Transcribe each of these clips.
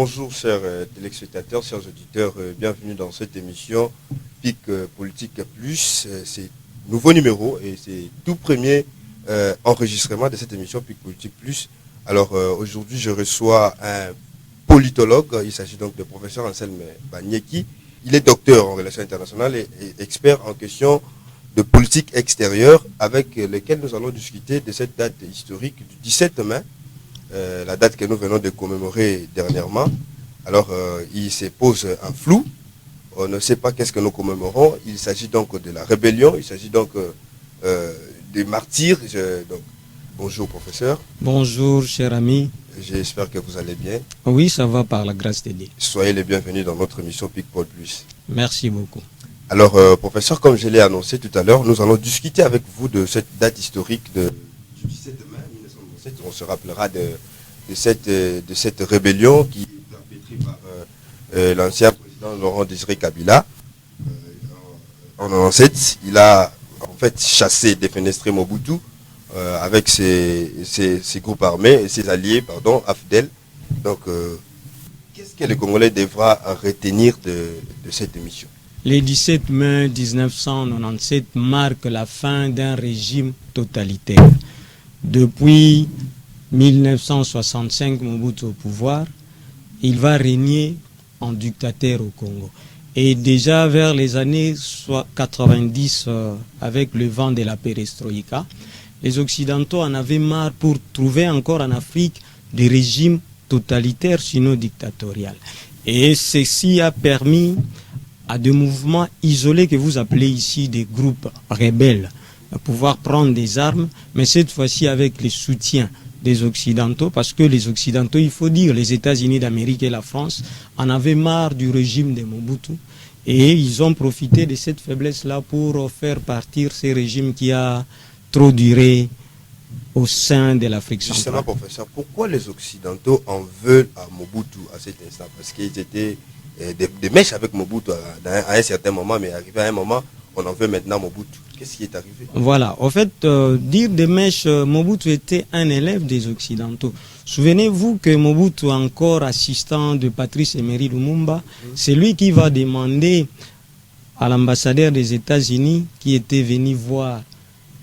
Bonjour chers téléspectateurs, chers auditeurs, bienvenue dans cette émission PIC Politique Plus. C'est nouveau numéro et c'est tout premier enregistrement de cette émission PIC Politique Plus. Alors aujourd'hui je reçois un politologue, il s'agit donc de professeur Anselme Banyeki. Il est docteur en relations internationales et expert en questions de politique extérieure avec lequel nous allons discuter de cette date historique du 17 mai. La date que nous venons de commémorer dernièrement. Alors, il se pose un flou. On ne sait pas qu'est-ce que nous commémorons. Il s'agit donc de la rébellion. Il s'agit donc des martyrs. Donc, bonjour, professeur. Bonjour, cher ami. J'espère que vous allez bien. Oui, ça va par la grâce de Dieu. Soyez les bienvenus dans notre émission PIC-Pod Plus. Merci beaucoup. Alors, professeur, comme je l'ai annoncé tout à l'heure, nous allons discuter avec vous de cette date historique du 17 mai 1997. On se rappellera de cette rébellion qui est perpétrée par l'ancien président Laurent Désiré Kabila. En 1997, il a en fait chassé, défenestré Mobutu avec ses groupes armés, ses alliés, AFDEL. Donc, qu'est-ce que le Congolais devra retenir de cette émission? Le 17 mai 1997 marque la fin d'un régime totalitaire. Depuis 1965, Mobutu au pouvoir, il va régner en dictateur au Congo. Et déjà vers les années 90, avec le vent de la perestroïka, les Occidentaux en avaient marre pour trouver encore en Afrique des régimes totalitaires, sinon dictatoriaux. Et ceci a permis à des mouvements isolés que vous appelez ici des groupes rebelles à pouvoir prendre des armes, mais cette fois-ci avec le soutien des Occidentaux, parce que les Occidentaux, il faut dire, les États-Unis d'Amérique et la France en avaient marre du régime de Mobutu, et ils ont profité de cette faiblesse-là pour faire partir ce régime qui a trop duré au sein de l'Afrique centrale. Justement, professeur, pourquoi les Occidentaux en veulent à Mobutu à cet instant? Parce qu'ils étaient des mèches avec Mobutu à un certain moment, mais arrivé à un moment, on en veut maintenant Mobutu. Qu'est-ce qui est arrivé? Voilà, en fait, dire des mèches, Mobutu était un élève des Occidentaux. Souvenez-vous que Mobutu, encore assistant de Patrice Emery Lumumba, c'est lui qui va demander à l'ambassadeur des États-Unis qui était venu voir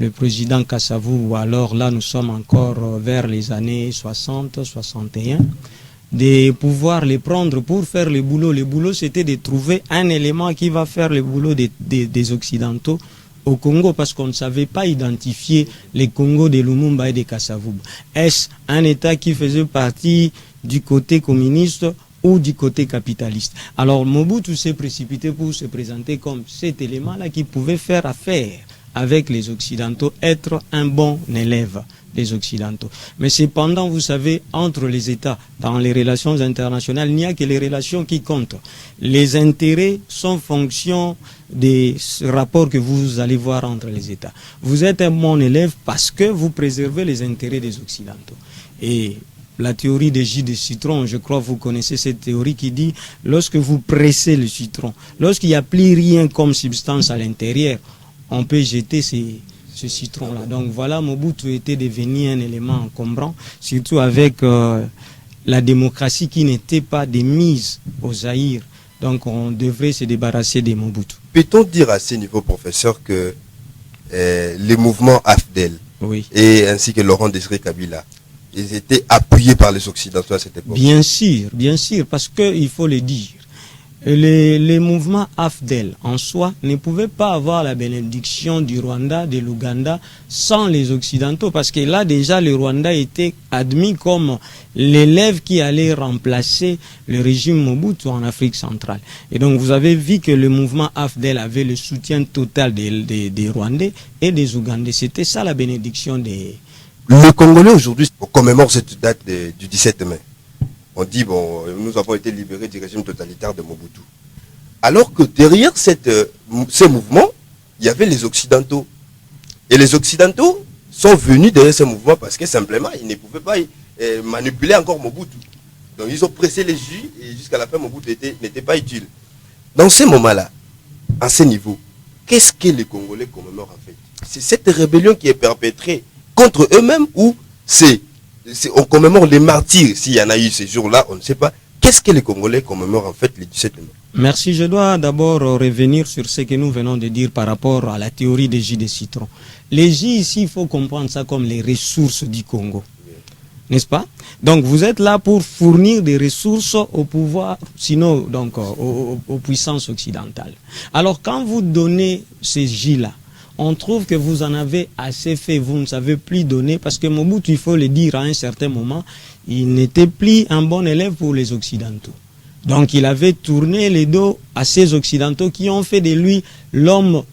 le président Kasavubu, alors là nous sommes encore vers les années 60-61, de pouvoir les prendre pour faire le boulot. Le boulot, c'était de trouver un élément qui va faire le boulot des Occidentaux au Congo, parce qu'on ne savait pas identifier les Congos de Lumumba et de Kasavubu. Est-ce un État qui faisait partie du côté communiste ou du côté capitaliste? Alors Mobutu s'est précipité pour se présenter comme cet élément-là qui pouvait faire affaire avec les Occidentaux, être un bon élève des Occidentaux. Mais cependant, vous savez, entre les États, dans les relations internationales, il n'y a que les relations qui comptent. Les intérêts sont fonction des rapports que vous allez voir entre les États. Vous êtes un bon élève parce que vous préservez les intérêts des Occidentaux. Et la théorie des jus de citron, je crois que vous connaissez cette théorie qui dit, lorsque vous pressez le citron, lorsqu'il n'y a plus rien comme substance à l'intérieur, on peut jeter ce citron-là. Donc voilà, Mobutu était devenu un élément encombrant, surtout avec la démocratie qui n'était pas démise au Zaïre. Donc on devrait se débarrasser de Mobutu. Peut-on dire à ce niveau, professeur, que les mouvements AFDEL et ainsi que Laurent Désiré Kabila, ils étaient appuyés par les Occidentaux à cette époque? Bien sûr, parce qu'il faut le dire. Les mouvements AFDEL en soi ne pouvaient pas avoir la bénédiction du Rwanda, de l'Ouganda sans les Occidentaux, parce que là déjà le Rwanda était admis comme l'élève qui allait remplacer le régime Mobutu en Afrique centrale. Et donc vous avez vu que le mouvement AFDEL avait le soutien total des Rwandais et des Ougandais. C'était ça la bénédiction des... Le Congolais aujourd'hui commémore cette date du 17 mai. On dit, bon, nous avons été libérés du régime totalitaire de Mobutu. Alors que derrière ces mouvements, il y avait les Occidentaux. Et les Occidentaux sont venus derrière ces mouvements parce que simplement, ils ne pouvaient pas manipuler encore Mobutu. Donc ils ont pressé les jus et jusqu'à la fin, Mobutu n'était pas utile. Dans ces moments-là, à ce niveau, qu'est-ce que les Congolais commémorent en fait? C'est cette rébellion qui est perpétrée contre eux-mêmes ou on commémore les martyrs? S'il y en a eu ces jours-là, on ne sait pas. qu'est-ce que les Congolais commémorent en fait le 17 mai? Merci. Je dois d'abord revenir sur ce que nous venons de dire par rapport à la théorie des J de citron. Les J ici, il faut comprendre ça comme les ressources du Congo. N'est-ce pas? Donc vous êtes là pour fournir des ressources au pouvoir, sinon donc aux puissances occidentales. Alors quand vous donnez ces J-là, on trouve que vous en avez assez fait, vous ne savez plus donner, parce que Mobutu, il faut le dire à un certain moment, il n'était plus un bon élève pour les Occidentaux. Donc il avait tourné les dos à ces Occidentaux qui ont fait de lui l'homme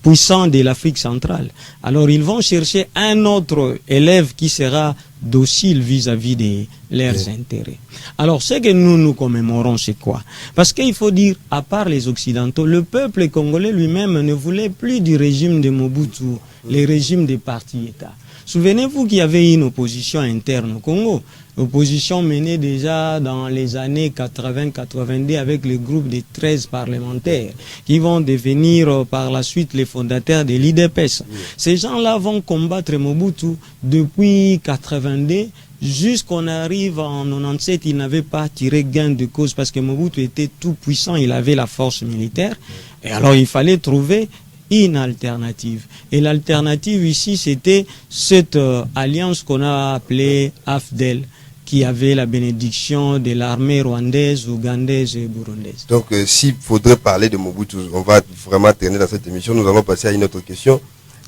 puissant de l'Afrique centrale. Alors ils vont chercher un autre élève qui sera docile vis-à-vis de leurs intérêts. Alors ce que nous commémorons, c'est quoi? Parce qu'il faut dire, à part les Occidentaux, le peuple congolais lui-même ne voulait plus du régime de Mobutu, les régimes des partis-États. Souvenez-vous qu'il y avait une opposition interne au Congo. Opposition menée déjà dans les années 80-82 avec le groupe des 13 parlementaires qui vont devenir par la suite les fondateurs de l'IDPS. Ces gens-là vont combattre Mobutu depuis 82 jusqu'on arrive en 97. Il n'avait pas tiré gain de cause parce que Mobutu était tout puissant, il avait la force militaire. Et alors il fallait trouver une alternative. Et l'alternative ici, c'était cette alliance qu'on a appelée AFDEL, qui avait la bénédiction de l'armée rwandaise, ougandaise et burundaise. Donc, s'il faudrait parler de Mobutu, on va vraiment traîner dans cette émission. Nous allons passer à une autre question.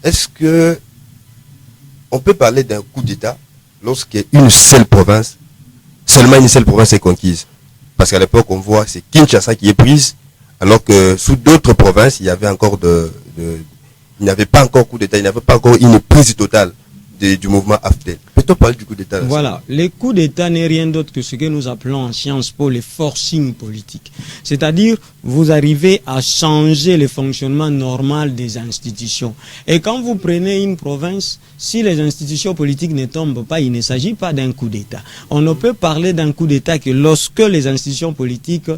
Est-ce que on peut parler d'un coup d'État lorsqu'une seule province, seulement une seule province est conquise? Parce qu'à l'époque, on voit c'est Kinshasa qui est prise, alors que sous d'autres provinces, il y avait encore il n'y avait pas encore coup d'État, il n'y avait pas encore une prise totale du mouvement AFDEL. Peut-on parler du coup d'État? Voilà, le coup d'État n'est rien d'autre que ce que nous appelons en Sciences Po les forcing politiques. C'est-à-dire, vous arrivez à changer le fonctionnement normal des institutions. Et quand vous prenez une province, si les institutions politiques ne tombent pas, il ne s'agit pas d'un coup d'État. On ne peut parler d'un coup d'État que lorsque les institutions politiques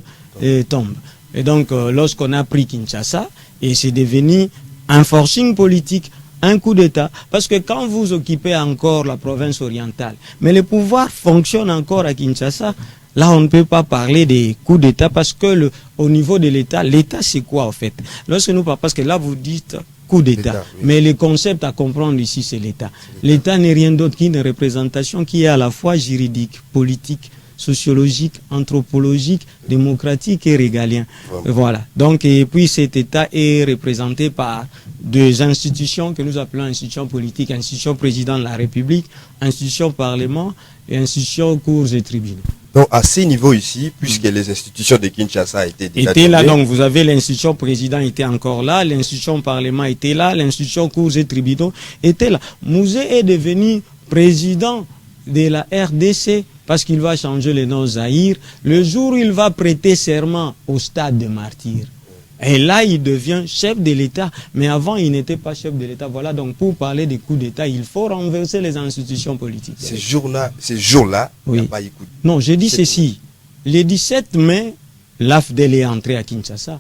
tombent. Et donc, lorsqu'on a pris Kinshasa, et c'est devenu un forcing politique, un coup d'État, parce que quand vous occupez encore la province orientale, mais le pouvoir fonctionne encore à Kinshasa, là on ne peut pas parler des coups d'État parce que au niveau de l'État, l'État c'est quoi en fait? Lorsque nous parlons, parce que là vous dites coup d'État, oui. Mais le concept à comprendre ici c'est l'État. L'État n'est rien d'autre qu'une représentation qui est à la fois juridique, politique, sociologique, anthropologique, démocratique et régalien. Voilà. Donc, et puis cet État est représenté par deux institutions que nous appelons institutions politiques, institution président de la République, institution parlement et institution cours et tribunaux. Donc à ces niveaux ici, puisque les institutions de Kinshasa étaient déjà là, donc vous avez l'institution président était encore là, l'institution parlement était là, l'institution cours et tribunaux était là. Mouzé est devenu président de la RDC parce qu'il va changer le nom Zaïre le jour où il va prêter serment au stade de martyrs. Et là, il devient chef de l'État. Mais avant, il n'était pas chef de l'État. Voilà, donc pour parler des coups d'État, il faut renverser les institutions politiques. Ces jours-là, oui. Il n'y a pas eu coup d'État. Non, je dis ceci. Le 17 mai, l'AFDEL est entré à Kinshasa.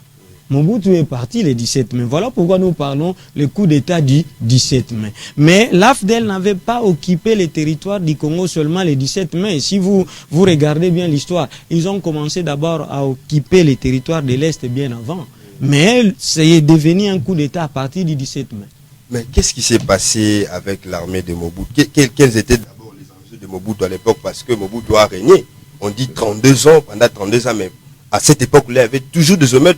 Mobutu est parti le 17 mai. Voilà pourquoi nous parlons le coup d'État du 17 mai. Mais l'AFDEL n'avait pas occupé les territoires du Congo seulement le 17 mai. Si vous regardez bien l'histoire, ils ont commencé d'abord à occuper les territoires de l'Est bien avant. Mais c'est devenu un coup d'État à partir du 17 mai. Mais qu'est-ce qui s'est passé avec l'armée de Mobutu? Quels étaient d'abord les enjeux de Mobutu à l'époque? Parce que Mobutu a régné. On dit 32 ans, pendant 32 ans même. À cette époque-là, il y avait toujours des hommes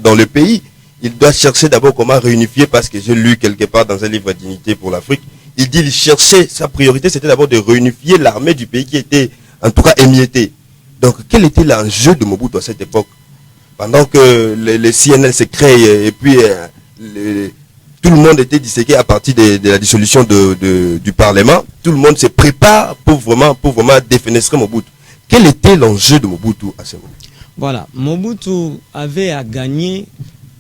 dans le pays. Il doit chercher d'abord comment réunifier, parce que j'ai lu quelque part dans un livre d'unité pour l'Afrique, il dit qu'il cherchait, sa priorité c'était d'abord de réunifier l'armée du pays qui était en tout cas émiettée. Donc quel était l'enjeu de Mobutu à cette époque? Pendant que les CNL se créent et puis tout le monde était disséqué à partir de la dissolution du Parlement, tout le monde se prépare pour vraiment défenestrer Mobutu. Quel était l'enjeu de Mobutu à ce moment? Voilà, Mobutu avait à gagner,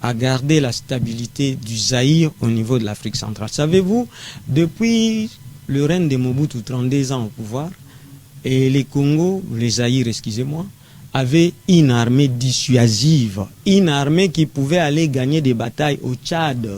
à garder la stabilité du Zaïre au niveau de l'Afrique centrale. Savez-vous, depuis le règne de Mobutu, 32 ans au pouvoir, et les Congo, les Zaïre, excusez-moi, avaient une armée dissuasive, une armée qui pouvait aller gagner des batailles au Tchad,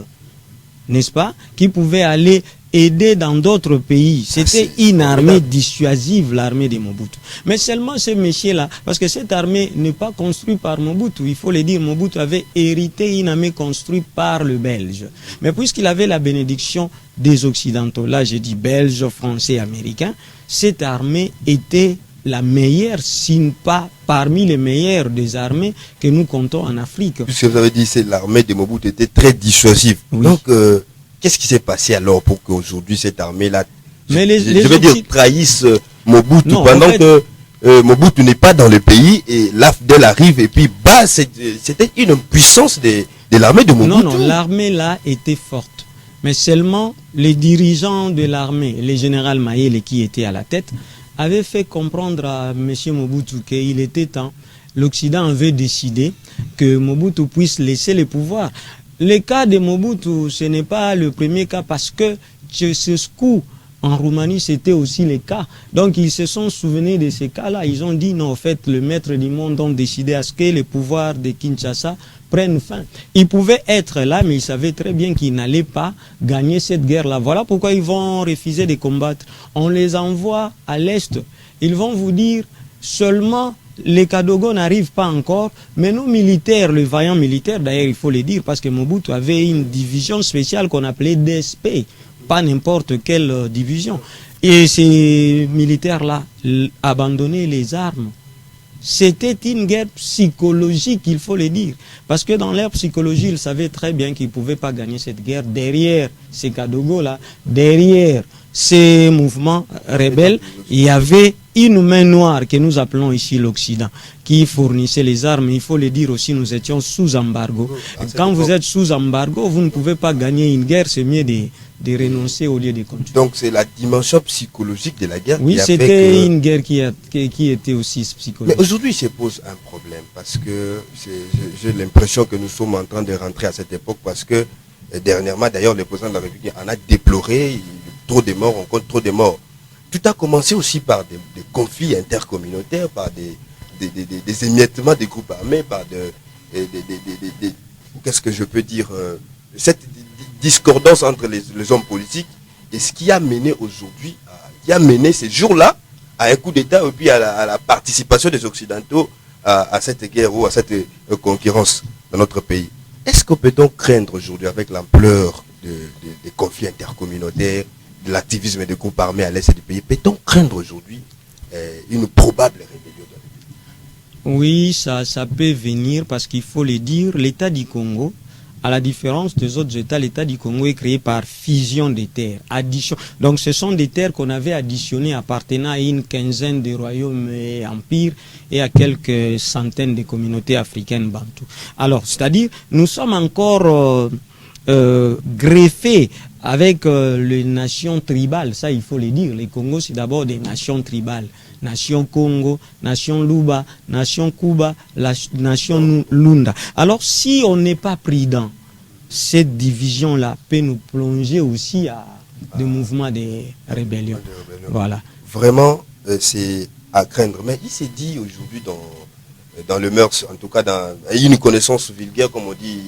n'est-ce pas? Qui pouvait aller aider dans d'autres pays. C'était une armée dissuasive, l'armée de Mobutu. Mais seulement ces messieurs-là, parce que cette armée n'est pas construite par Mobutu, il faut le dire, Mobutu avait hérité une armée construite par le Belge. Mais puisqu'il avait la bénédiction des Occidentaux, là je dis Belges, Français, Américains, cette armée était la meilleure, si pas parmi les meilleures des armées que nous comptons en Afrique. Puisque vous avez dit que l'armée de Mobutu était très dissuasive. Oui. Donc, qu'est-ce qui s'est passé alors pour qu'aujourd'hui cette armée-là, je vais dire, trahisse Mobutu pendant que Mobutu n'est pas dans le pays et l'AFDEL arrive et puis bah, c'était une puissance de l'armée de Mobutu. Non, l'armée là était forte. Mais seulement les dirigeants de l'armée, le général Mayele qui était à la tête, avaient fait comprendre à M. Mobutu qu'il était temps. L'Occident avait décidé que Mobutu puisse laisser le pouvoir. Le cas de Mobutu, ce n'est pas le premier cas parce que Ceausescu en Roumanie, c'était aussi le cas. Donc, ils se sont souvenus de ces cas-là. Ils ont dit, non, en fait, le maître du monde ont décidé à ce que le pouvoir de Kinshasa prenne fin. Ils pouvaient être là, mais ils savaient très bien qu'ils n'allaient pas gagner cette guerre-là. Voilà pourquoi ils vont refuser de combattre. On les envoie à l'Est. Ils vont vous dire, seulement les Kadogo n'arrivent pas encore, mais nos militaires, les vaillants militaires, d'ailleurs, il faut le dire, parce que Mobutu avait une division spéciale qu'on appelait DSP. Pas n'importe quelle division. Et ces militaires-là abandonnaient les armes. C'était une guerre psychologique, il faut le dire. Parce que dans leur psychologie, ils savaient très bien qu'ils ne pouvaient pas gagner cette guerre. Derrière ces Kadogo-là, derrière ces mouvements rebelles, il y avait une main noire que nous appelons ici l'Occident, qui fournissait les armes. Il faut le dire aussi, nous étions sous embargo. Quand vous êtes sous embargo, vous ne pouvez pas gagner une guerre, c'est mieux de renoncer au lieu de continuer. Donc c'est la dimension psychologique de la guerre. Oui, c'était une guerre qui était aussi psychologique. Mais aujourd'hui, se pose un problème parce que j'ai l'impression que nous sommes en train de rentrer à cette époque parce que dernièrement, d'ailleurs, le président de la République en a déploré trop de morts, on compte trop de morts. Tout a commencé aussi par des conflits intercommunautaires, par des émiettements des groupes armés, par qu'est-ce que je peux dire, cette discordance entre les hommes politiques, et ce qui a mené aujourd'hui, qui a mené ces jours-là à un coup d'État et puis à la participation des Occidentaux à cette guerre ou à cette concurrence dans notre pays. Est-ce que peut-on craindre aujourd'hui, avec l'ampleur des conflits intercommunautaires, de l'activisme des groupes armés à l'est du pays, peut-on craindre aujourd'hui une probable rébellion dans le pays? Oui, ça peut venir parce qu'il faut le dire, l'État du Congo, à la différence des autres États, l'État du Congo est créé par fusion des terres, addition. Donc ce sont des terres qu'on avait additionnées appartenant à une quinzaine de royaumes et empires et à quelques centaines de communautés africaines bantoues. Alors, c'est-à-dire, nous sommes encore greffés avec les nations tribales, ça il faut le dire. Les Congos, c'est d'abord des nations tribales. Nation Congo, nation Luba, nation Kuba, la nation Lunda. Alors si on n'est pas prudent, cette division-là peut nous plonger aussi à des mouvements de rébellion. Voilà. Vraiment, c'est à craindre. Mais il s'est dit aujourd'hui dans le mœurs, en tout cas dans une connaissance vulgaire, comme on dit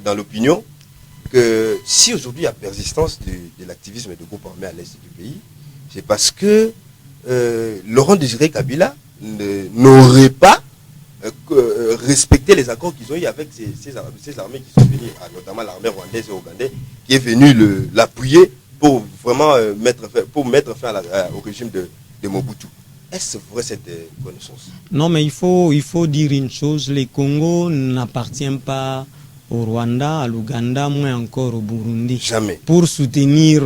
dans l'opinion, que si aujourd'hui il y a persistance de l'activisme de groupes armés à l'est du pays, c'est parce que Laurent Désiré Kabila n'aurait pas respecté les accords qu'ils ont eu avec ces armées qui sont venues, notamment l'armée rwandaise et ougandaise, qui est venue l'appuyer pour vraiment mettre fin au régime de Mobutu. Est-ce vrai cette connaissance? Non, mais il faut dire une chose, le Congo n'appartient pas au Rwanda, à l'Ouganda, moins encore au Burundi. Jamais. Pour soutenir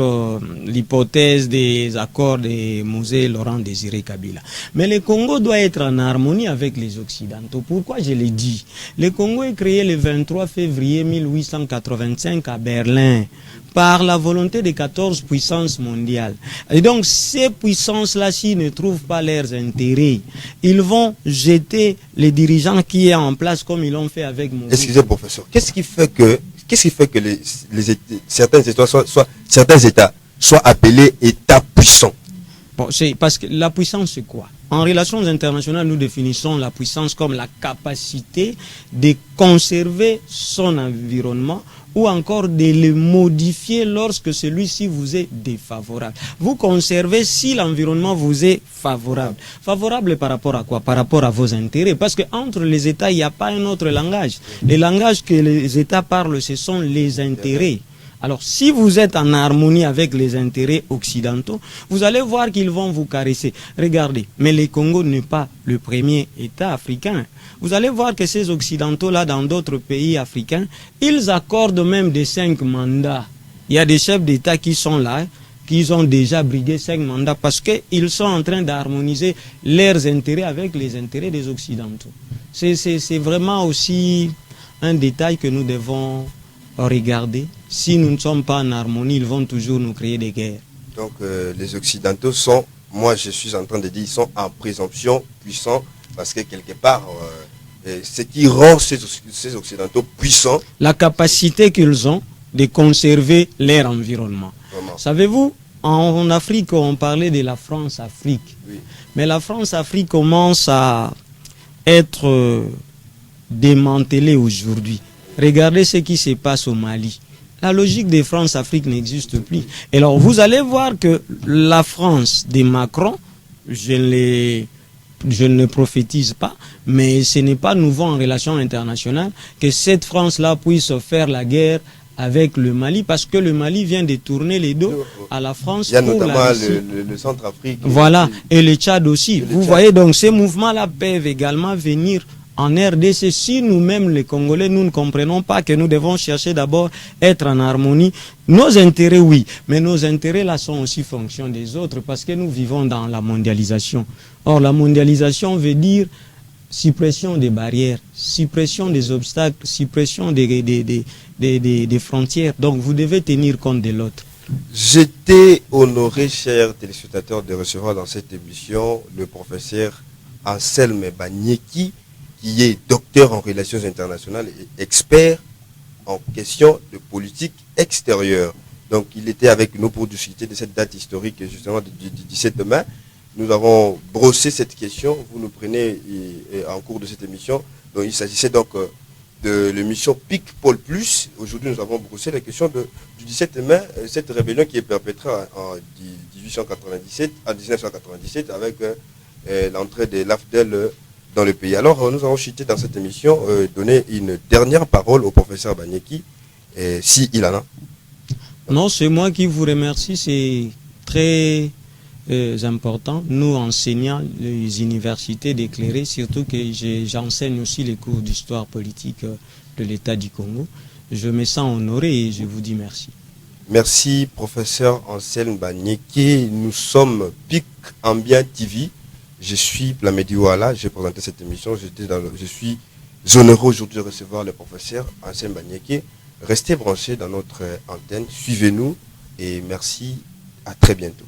l'hypothèse des accords de Mosée Laurent Désiré Kabila. Mais le Congo doit être en harmonie avec les Occidentaux. Pourquoi je l'ai dit? Le Congo est créé le 23 février 1885 à Berlin par la volonté des 14 puissances mondiales. Et donc ces puissances-là, s'ils ne trouvent pas leurs intérêts, ils vont jeter les dirigeants qui est en place comme ils l'ont fait avec Mobutu. Excusez professeur, qu'est-ce qui fait que certains États soient appelés États puissants? Bon, c'est parce que la puissance, c'est quoi? En relations internationales, nous définissons la puissance comme la capacité de conserver son environnement ou encore de le modifier lorsque celui-ci vous est défavorable. Vous conservez si l'environnement vous est favorable. Favorable par rapport à quoi? Par rapport à vos intérêts. Parce qu'entre les États, il n'y a pas un autre langage. Les langages que les États parlent, ce sont les intérêts. Alors, si vous êtes en harmonie avec les intérêts occidentaux, vous allez voir qu'ils vont vous caresser. Regardez, mais le Congo n'est pas le premier État africain. Vous allez voir que ces occidentaux-là, dans d'autres pays africains, ils accordent même des 5 mandats. Il y a des chefs d'État qui sont là, qui ont déjà brigué 5 mandats parce qu'ils sont en train d'harmoniser leurs intérêts avec les intérêts des occidentaux. C'est vraiment aussi un détail que nous devons regarder. Si nous ne sommes pas en harmonie, ils vont toujours nous créer des guerres. Donc les Occidentaux sont, moi je suis en train de dire, ils sont en présomption puissants parce que quelque part, ce qui rend ces Occidentaux puissants, la capacité qu'ils ont de conserver leur environnement. Savez-vous, en Afrique, on parlait de la France-Afrique. Oui. Mais la France-Afrique commence à être démantelée aujourd'hui. Regardez ce qui se passe au Mali. La logique de France-Afrique n'existe plus. Et alors, vous allez voir que la France de Macron, je ne le prophétise pas, mais ce n'est pas nouveau en relations internationales que cette France-là puisse faire la guerre avec le Mali, parce que le Mali vient de tourner les dos à la France. Il y a pour notamment la Russie. le Centrafrique. Voilà, et le Tchad aussi. Vous Tchad. voyez, donc ces mouvements-là peuvent également venir en RDC. Si nous-mêmes, les Congolais, nous ne comprenons pas que nous devons chercher d'abord être en harmonie, nos intérêts, oui, mais nos intérêts là sont aussi fonction des autres, parce que nous vivons dans la mondialisation. Or, la mondialisation veut dire suppression des barrières, suppression des obstacles, suppression des frontières. Donc, vous devez tenir compte de l'autre. J'étais honoré, chers téléspectateurs, de recevoir dans cette émission le professeur Anselme Banyeki, qui est docteur en relations internationales et expert en questions de politique extérieure. Donc, il était avec nous pour discuter de cette date historique, justement, du 17 mai. Nous avons brossé cette question. Vous nous prenez en cours de cette émission. Donc, il s'agissait donc de l'émission PIC Pôle Plus. Aujourd'hui, nous avons brossé la question du 17 mai, cette rébellion qui est perpétrée en 1997 avec l'entrée de l'AFDEL dans le pays. Alors, nous avons chuté dans cette émission, donner une dernière parole au professeur Banyeki, s'il en a. Non, c'est moi qui vous remercie. C'est très important, nous enseignants les universités d'éclairer, surtout que j'enseigne aussi les cours d'histoire politique de l'État du Congo. Je me sens honoré et je vous dis merci. Merci, professeur Anselme Banyeki. Nous sommes PIC Ambient TV. Je suis Plamedi Ouala, j'ai présenté cette émission. Je suis honoré aujourd'hui de recevoir le professeur Anselme Banyeki. Restez branchés dans notre antenne, suivez-nous et merci, à très bientôt.